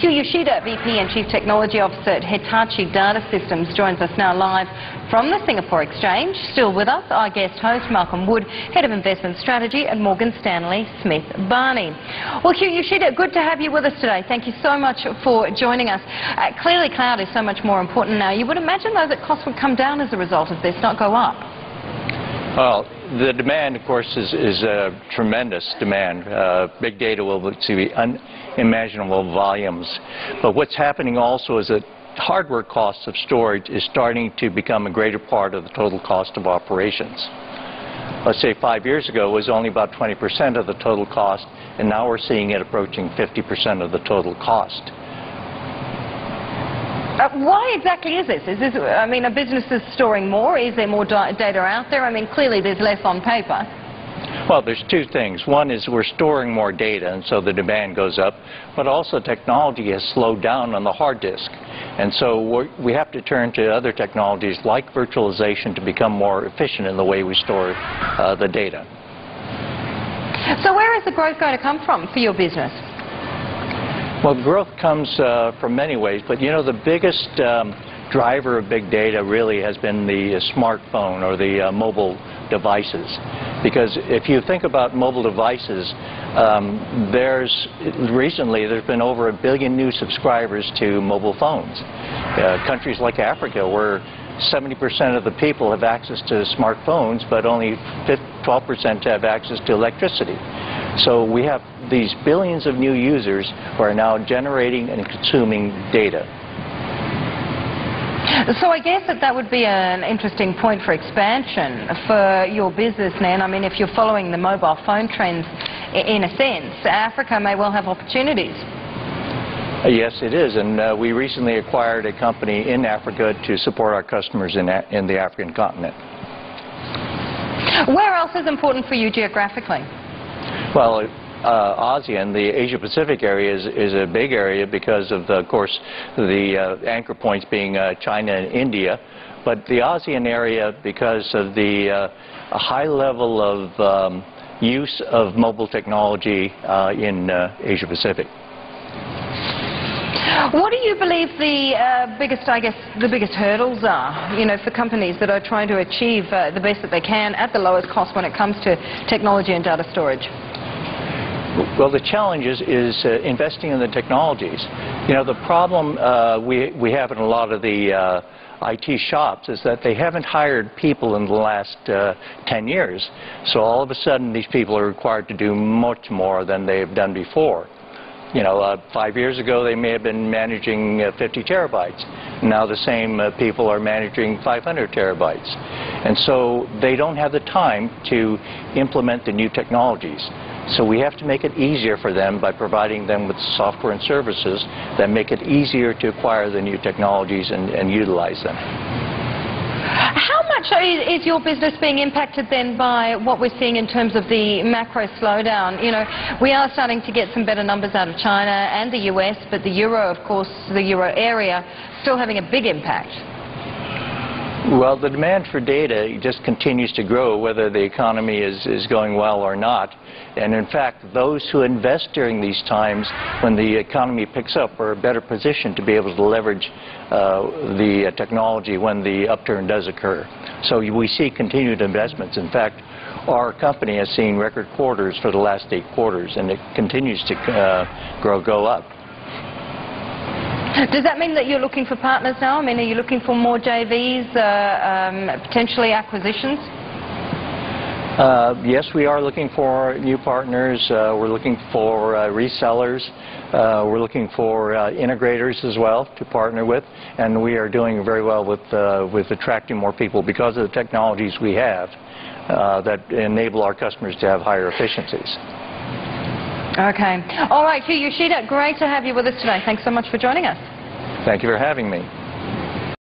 Hugh Yoshida, VP and Chief Technology Officer at Hitachi Data Systems, joins us now live from the Singapore Exchange. Still with us, our guest host, Malcolm Wood, Head of Investment Strategy at Morgan Stanley Smith Barney. Well, Hugh Yoshida, good to have you with us today. Thank you so much for joining us. Clearly, cloud is so much more important now. You would imagine, though, that costs would come down as a result of this, not go up. Well, the demand, of course, is a tremendous demand. Big data will see unimaginable volumes. But what's happening also is that hardware costs of storage is starting to become a greater part of the total cost of operations. Let's say 5 years ago it was only about 20% of the total cost, and now we're seeing it approaching 50% of the total cost. Why exactly is this? I mean, are businesses storing more? Is there more data out there? I mean, clearly there's less on paper. Well, there's two things. One is we're storing more data, and so the demand goes up. But also technology has slowed down on the hard disk. And so we have to turn to other technologies like virtualization to become more efficient in the way we store the data. So where is the growth going to come from for your business? Well, growth comes from many ways, but you know, the biggest driver of big data really has been the smartphone or the mobile devices. Because if you think about mobile devices, recently there's been over 1 billion new subscribers to mobile phones. Countries like Africa, where 70% of the people have access to smartphones, but only 12% have access to electricity. So we have these billions of new users who are now generating and consuming data. So I guess that would be an interesting point for expansion for your business, Nan. I mean, if you're following the mobile phone trends, in a sense, Africa may well have opportunities. Yes, it is, and we recently acquired a company in Africa to support our customers in the African continent. Where else is important for you geographically? Well, ASEAN, the Asia-Pacific area, is a big area because of course, the anchor points being China and India. But the ASEAN area, because of the high level of use of mobile technology in Asia-Pacific. What do you believe the biggest hurdles are, you know, for companies that are trying to achieve the best that they can at the lowest cost when it comes to technology and data storage? Well, the challenge is investing in the technologies. You know, the problem we have in a lot of the IT shops is that they haven't hired people in the last 10 years. So all of a sudden these people are required to do much more than they've done before. You know, 5 years ago they may have been managing 50 terabytes. Now the same people are managing 500 terabytes. And so they don't have the time to implement the new technologies. So we have to make it easier for them by providing them with software and services that make it easier to acquire the new technologies and utilize them. How much is your business being impacted then by what we're seeing in terms of the macro slowdown? You know, we are starting to get some better numbers out of China and the US, but the euro, of course, the euro area, still having a big impact. Well, the demand for data just continues to grow, whether the economy is going well or not. And in fact, those who invest during these times, when the economy picks up, are better positioned to be able to leverage the technology when the upturn does occur. So we see continued investments. In fact, our company has seen record quarters for the last 8 quarters, and it continues to go up. Does that mean that you're looking for partners now? I mean, are you looking for more JVs, potentially acquisitions? Yes, we are looking for new partners. We're looking for resellers. We're looking for integrators as well to partner with. And we are doing very well with attracting more people because of the technologies we have that enable our customers to have higher efficiencies. Okay. All right, Hugh Yoshida, great to have you with us today. Thanks so much for joining us. Thank you for having me.